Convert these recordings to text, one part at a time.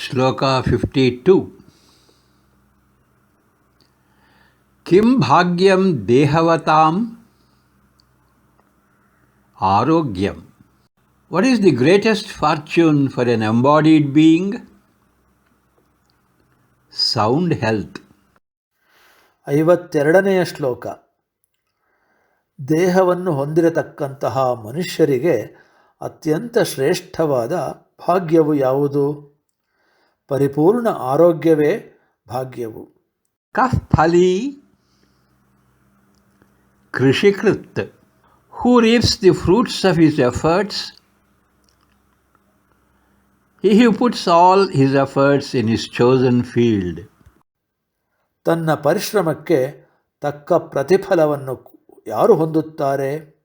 ಶ್ಲೋಕ 52. ಕಿಂ ಭಾಗ್ಯಂ ದೇಹವತಾಂ ಆರೋಗ್ಯಂ. What is the greatest fortune for an embodied being? Sound health. 52ನೆಯ ಶ್ಲೋಕ. ದೇಹವನ್ನು ಹೊಂದಿರತಕ್ಕಂತಹ ಮನುಷ್ಯರಿಗೆ ಅತ್ಯಂತ ಶ್ರೇಷ್ಠವಾದ ಭಾಗ್ಯವು ಯಾವುದು? ಪರಿಪೂರ್ಣ ಆರೋಗ್ಯವೇ ಭಾಗ್ಯವು. ಕಃ ಫಲೀ ಕೃಷಿಕೃತ್. Who reaps the fruits of his efforts? He who puts all his efforts in his chosen field. ತನ್ನ ಪರಿಶ್ರಮಕ್ಕೆ ತಕ್ಕ ಪ್ರತಿಫಲವನ್ನು ಯಾರು ಹೊಂದುತ್ತಾರೆ?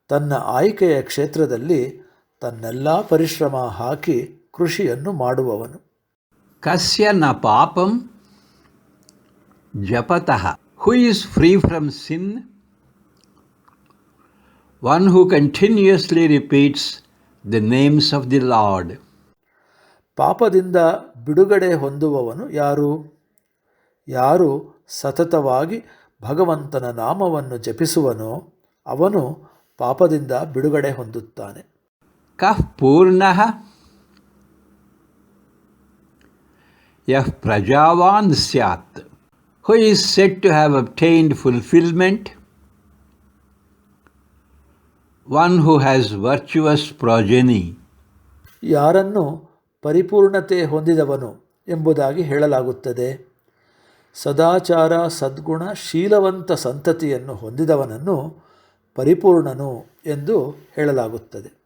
ತನ್ನ ಆಯ್ಕೆಯ ಕ್ಷೇತ್ರದಲ್ಲಿ ತನ್ನೆಲ್ಲ ಪರಿಶ್ರಮ ಹಾಕಿ ಕೃಷಿಯನ್ನು ಮಾಡುವವನು. ಕಸ್ಯ ನ ಪಾಪಂ ಜಪತಃ. Who is free from sin? One who continuously repeats the names of the Lord. ಪಾಪದಿಂದ ಬಿಡುಗಡೆ ಹೊಂದುವವನು ಯಾರು? ಯಾರು ಸತತವಾಗಿ ಭಗವಂತನ ನಾಮವನ್ನು ಜಪಿಸುವನೋ ಅವನು ಪಾಪದಿಂದ ಬಿಡುಗಡೆ ಹೊಂದುತ್ತಾನೆ. ಕಃ ಪೂರ್ಣಃ ಯಃ ಪ್ರಜಾವಾನ್ ಸ್ಯಾತ್. Who is said to have obtained fulfillment? One who has virtuous progeny. ಯಾರನ್ನು ಪರಿಪೂರ್ಣತೆ ಹೊಂದಿದವನು ಎಂಬುದಾಗಿ ಹೇಳಲಾಗುತ್ತದೆ? ಸದಾಚಾರ ಸದ್ಗುಣ ಶೀಲವಂತ ಸಂತತಿಯನ್ನು ಹೊಂದಿದವನನ್ನು ಪರಿಪೂರ್ಣನು ಎಂದು ಹೇಳಲಾಗುತ್ತದೆ.